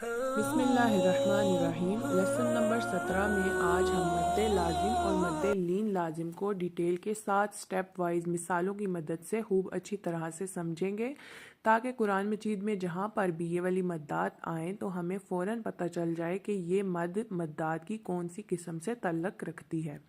बिस्मिल्लाहिर्रहमानिर्रहीम। Lesson number 17 में आज हम मद्दे लाजिम और मद्दे लीन लाजिम को डिटेल के साथ स्टेप वाइज मिसालों की मदद से खूब अच्छी तरह से समझेंगे, ताकि कुरान मजीद में जहाँ पर भी ये वाली मद्दात आएँ तो हमें फ़ौरन पता चल जाए कि ये मद्दात की कौन सी किस्म से तल्लक रखती है।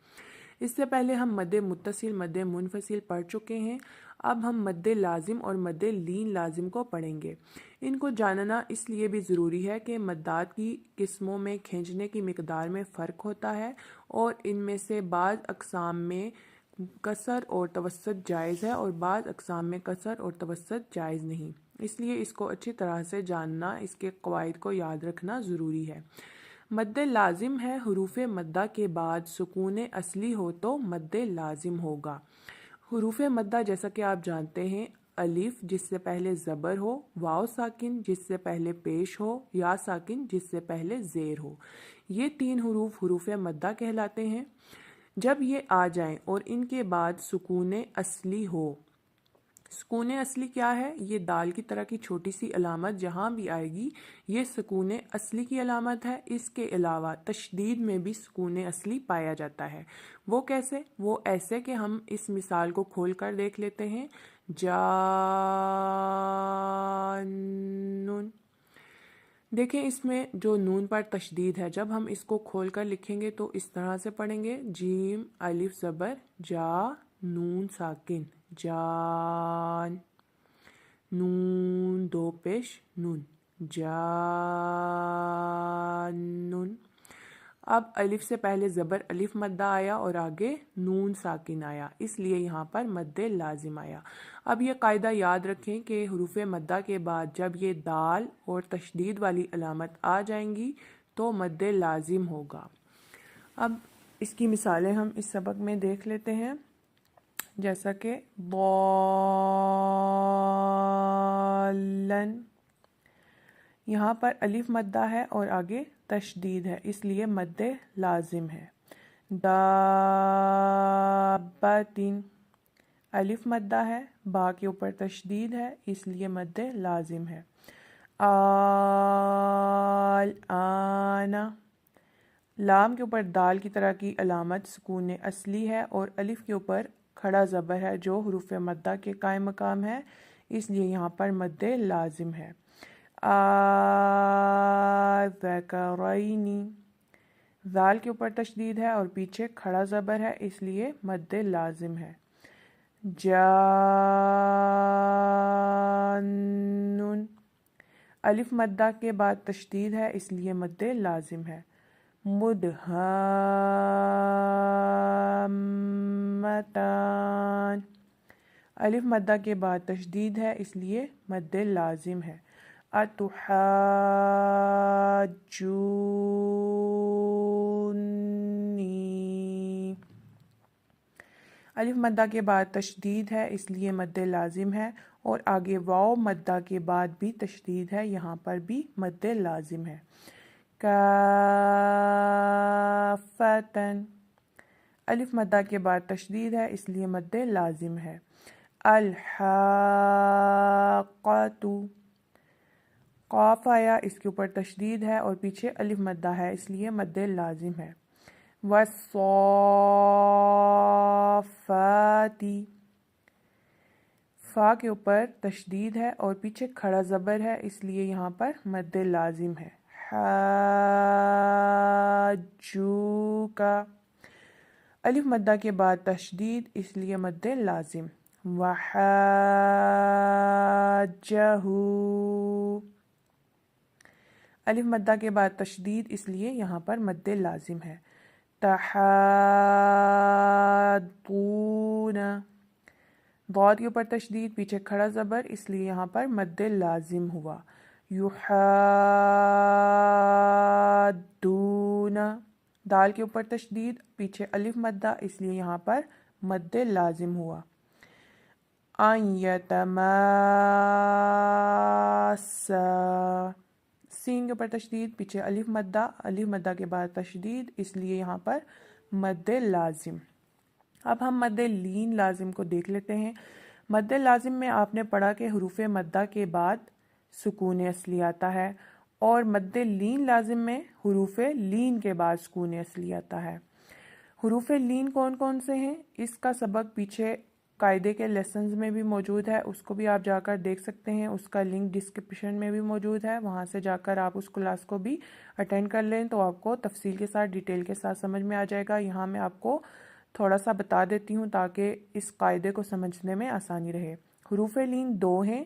इससे पहले हम मद्दे मुत्तसिल मद्दे मुनफसिल पढ़ चुके हैं। अब हम मद्दे लाजिम और मद्दे लीन लाजिम को पढ़ेंगे। इनको जानना इसलिए भी ज़रूरी है कि मद्दात की किस्मों में खींचने की मिकदार में फ़र्क होता है और इनमें से बाज़ अक़साम में कसर और तवस्सुत जायज़ है और बाज़ अक़साम में कसर और तवस्सुत जायज़ नहीं। इसलिए इसको अच्छी तरह से जानना, इसके क़वाइद को याद रखना ज़रूरी है। मद्दे लाजिम है, हुरूफ़ मद्दा के बाद सुकून असली हो तो मद्दे लाजिम होगा। हुरूफ़ मद्दा जैसा कि आप जानते हैं, अलिफ जिससे पहले ज़बर हो, वाव साकिन जिससे पहले पेश हो, या साकिन जिससे पहले ज़ेर हो, ये तीन हुरूफ़ मद्दा कहलाते हैं। जब ये आ जाएं और इनके बाद सुकून असली हो। सुकून असली क्या है? ये दाल की तरह की छोटी सी अलामत जहाँ भी आएगी ये सुकून असली की अलामत है। इसके अलावा तशदीद में भी सुकून असली पाया जाता है। वो कैसे? वो ऐसे कि हम इस मिसाल को खोल कर देख लेते हैं। जानुन, देखें इसमें जो नून पर तशदीद है, जब हम इसको खोल कर लिखेंगे तो इस तरह से पढ़ेंगे, जीम अलिफ ज़बर जा नून साकिन जान, नून दो पेश नून जानून। अब अलिफ से पहले ज़बर अलिफ मद्दा आया और आगे नून साकिन आया, इसलिए यहाँ पर मद्दे लाजिम आया। अब ये कायदा याद रखें कि हुरूफ़ मद्दा के बाद जब ये दाल और तशदीद वाली अलामत आ जाएंगी तो मद्दे लाजिम होगा। अब इसकी मिसालें हम इस सबक में देख लेते हैं, जैसा कि बॉलन, यहाँ पर अलिफ मद्दा है और आगे तशदीद है, इसलिए मद्दे लाजिम है। दाबतिन, अलिफ मद्दा है, बा के ऊपर तशदीद है, इसलिए मद्दे लाजिम है। आल आना, लाम के ऊपर दाल की तरह की अलामत सुकून असली है और अलिफ के ऊपर खड़ा ज़बर है जो हुरूफ़ मद्दा के कायम मकाम है, इसलिए यहाँ पर मद्दे लाजिम है। ज़करैनी, ज़ाल के ऊपर तशदीद है और पीछे खड़ा ज़बर है, इसलिए मद्दे लाजिम है। जानून, अलिफ मद्दा के बाद तशदीद है, इसलिए मद्दे लाजिम है। मुदहम्मतान, अलिफ मद्दा के बाद तशदीद है, इसलिए मद्दे लाजिम है। अतुहज्जूनी, अलिफ मद्दा के बाद तशदीद है, इसलिए मद्दे लाजिम है और आगे वाव मद्दा के बाद भी तशदीद है, यहाँ पर भी मद्दे लाजिम है। काफ़तन, अलिफ मद्दा के बाद तशदीद है, इसलिए मद्दे लाजिम है। अल-हाक़्क़तु, क़ाफ़ आया, इसके ऊपर तशदीद है और पीछे अलिफ मद्दा है, इसलिए मद्दे लाजिम है। वस्साफ़ाती, फ़ा के ऊपर तशदीद है और पीछे खड़ा ज़बर है, इसलिए यहाँ पर मद्दे लाजिम है। हाजूका, अलिफ मद्दा के बाद तशदीद, इसलिए मद्दे लाजिम। वहाजहू, अलिफ मद्दा के बाद तशदीद, इसलिए यहाँ पर मद्दे लाजिम है। तहाद्दूना, दौद के ऊपर तशदीद, पीछे खड़ा ज़बर, इसलिए यहाँ पर मद्दे लाजिम हुआ। युहाद्दूना, दाल के ऊपर तशदीद, पीछे अलिफ मद्दा, इसलिए यहाँ पर मद्दे लाजिम हुआ। अयतमासा, सीन के ऊपर तशदीद, पीछे अलिफ मद्दा के बाद तशदीद, इसलिए यहाँ पर मद्दे लाजिम। अब हम मद्दे लीन लाजिम को देख लेते हैं। मद्दे लाजिम में आपने पढ़ा कि हुरूफ़ मद्दा के बाद सुकून असली आता है اور مد لین لازم میں حروف لین کے بعد سکون اصلی آتا ہے۔ حروف لین کون کون سے ہیں؟ اس کا سبق پیچھے قاعدے کے لیسنز میں بھی موجود ہے، اس کو بھی آپ جا کر دیکھ سکتے ہیں، اس کا لنک ڈسکرپشن میں بھی موجود ہے، وہاں سے جا کر آپ اس کلاس کو بھی اٹینڈ کر لیں تو آپ کو تفصیل کے ساتھ ڈیٹیل کے ساتھ سمجھ میں آ جائے گا۔ یہاں میں آپ کو تھوڑا سا بتا دیتی ہوں تاکہ اس قاعدے کو سمجھنے میں آسانی رہے۔ حروف لین دو ہیں،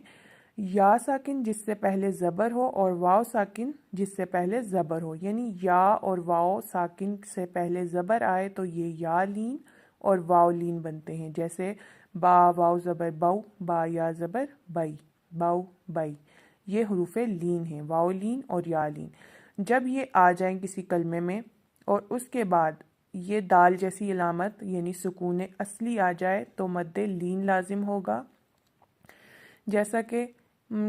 یا ساکن جس سے پہلے زبر ہو اور واو ساکن جس سے پہلے زبر ہو، یعنی یا اور واو ساکن سے پہلے زبر آئے تو یہ یا لین اور واو لین بنتے ہیں، جیسے با واو زبر باؤ، با یا زبر بائی، باؤ بائی، یہ حروف لین ہیں، واو لین اور یا لین۔ جب یہ آ جائیں کسی کلمے میں اور اس کے بعد یہ دال جیسی علامت یعنی سکون اصلی آ جائے تو مد لین لازم ہوگا۔ جیسا کہ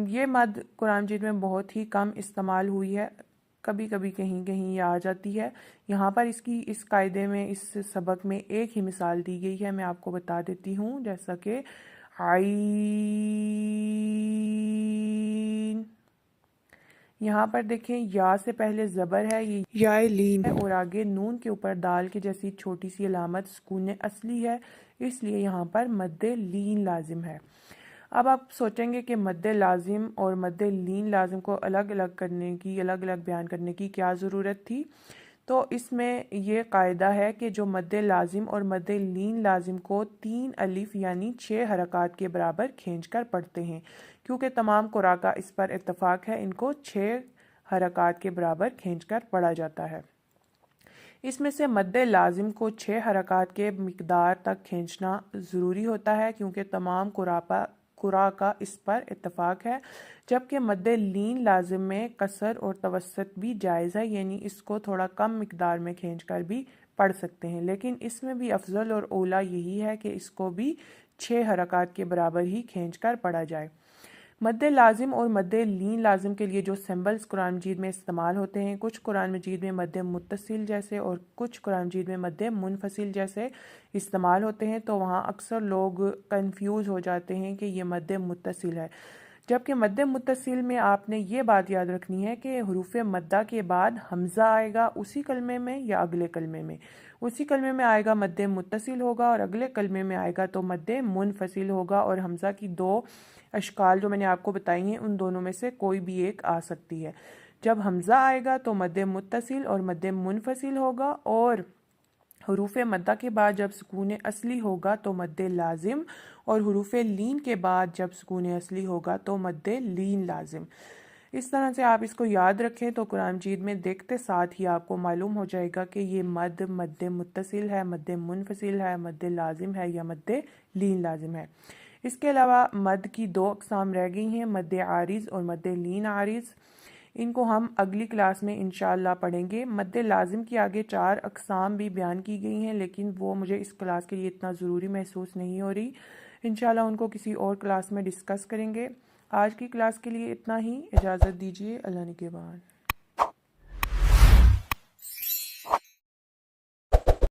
یہ مد قرآن مجید میں بہت ہی کم استعمال ہوئی ہے، کبھی کبھی کہیں کہیں یہ آ جاتی ہے۔ یہاں پر اس قاعدے میں اس سبق میں ایک ہی مثال دی گئی ہے، میں آپ کو بتا دیتی ہوں، جیسا کہ عین، یہاں پر دیکھیں یا سے پہلے زبر ہے، یہ یا لین ہے، اور آگے نون کے اوپر دال کی جیسی چھوٹی سی علامت سکون اصلی ہے، اس لیے یہاں پر مد لین لازم ہے۔ اب آپ سوچیں گے کہ مد لازم اور مد لین لازم کو الگ الگ بیان کرنے کی کیا ضرورت تھی؟ تو اس میں یہ قاعدہ ہے کہ جو مد لازم اور مد لین لازم کو 3 الف یعنی 6 حرکات کے برابر کھینچ کر پڑھتے ہیں، کیونکہ تمام قراء کا اس پر اتفاق ہے، ان کو 6 حرکات کے برابر کھینچ کر پڑھا جاتا ہے۔ اس میں سے مد لازم کو 6 حرکات کے مقدار تک کھینچنا ضروری ہوتا ہے، کیونکہ تمام قراء کا اس پر اتفاق ہے، جبکہ مد لین لازم میں قصر اور توسط بھی جائز ہے، یعنی اس کو تھوڑا کم مقدار میں کھینچ کر بھی پڑھ سکتے ہیں، لیکن اس میں بھی افضل اور اولیٰ یہی ہے کہ اس کو بھی 6 حرکات کے برابر ہی کھینچ کر پڑھا جائے۔ مد لازم اور مد لین لازم کے لیے جو سمبلز قرآن مجید میں استعمال ہوتے ہیں، کچھ قرآن مجید میں مد متصل جیسے اور کچھ قرآن مجید میں مد منفصل جیسے استعمال ہوتے ہیں، تو وہاں اکثر لوگ کنفیوز ہو جاتے ہیں کہ یہ مد متصل ہے، جبکہ مد متصل میں آپ نے یہ بات یاد رکھنی ہے کہ حروف مدہ کے بعد حمزہ آئے گا اسی کلمے میں یا اگلے کلمے میں، اسی کلمے میں آئے گا مد متصل ہوگا اور اگلے کلمے میں آئے گا تو مد منفصل ہوگا، اور حمزہ کی 2 اشکال جو میں نے آپ کو بتائی ہیں ان دونوں میں سے کوئی بھی ایک آ سکتی ہے۔ جب حمزہ آئے گا تو مد متصل اور مد منفصل ہوگا، اور حروف مدہ کے بعد جب سکون اصلی ہوگا تو مد لازم، اور حروف لین کے بعد جب سکون اصلی ہوگا تو مد لین لازم۔ اس طرح سے آپ اس کو یاد رکھیں تو قرآن مجید میں دیکھتے ساتھ ہی آپ کو معلوم ہو جائے گا کہ یہ مد متصل ہے، مد منفصل ہے، مد لازم ہے یا مد لین لازم ہے۔ اس کے علاوہ مد کی 2 اقسام رہ گئی ہیں، مد عارض اور مد لین عارض، ان کو ہم اگلی کلاس میں انشاءاللہ پڑھیں گے۔ مد لازم کی آگے 4 اقسام بھی بیان کی گئی ہیں، لیکن وہ مجھے اس کلاس کے لیے اتنا ضروری محسوس نہیں ہو رہی، انشاءاللہ ان کو کسی اور کلاس میں ڈسکس کریں گے۔ آج کی کلاس کے لیے اتنا ہی، اجازت دیجیے، اللہ نگہبان۔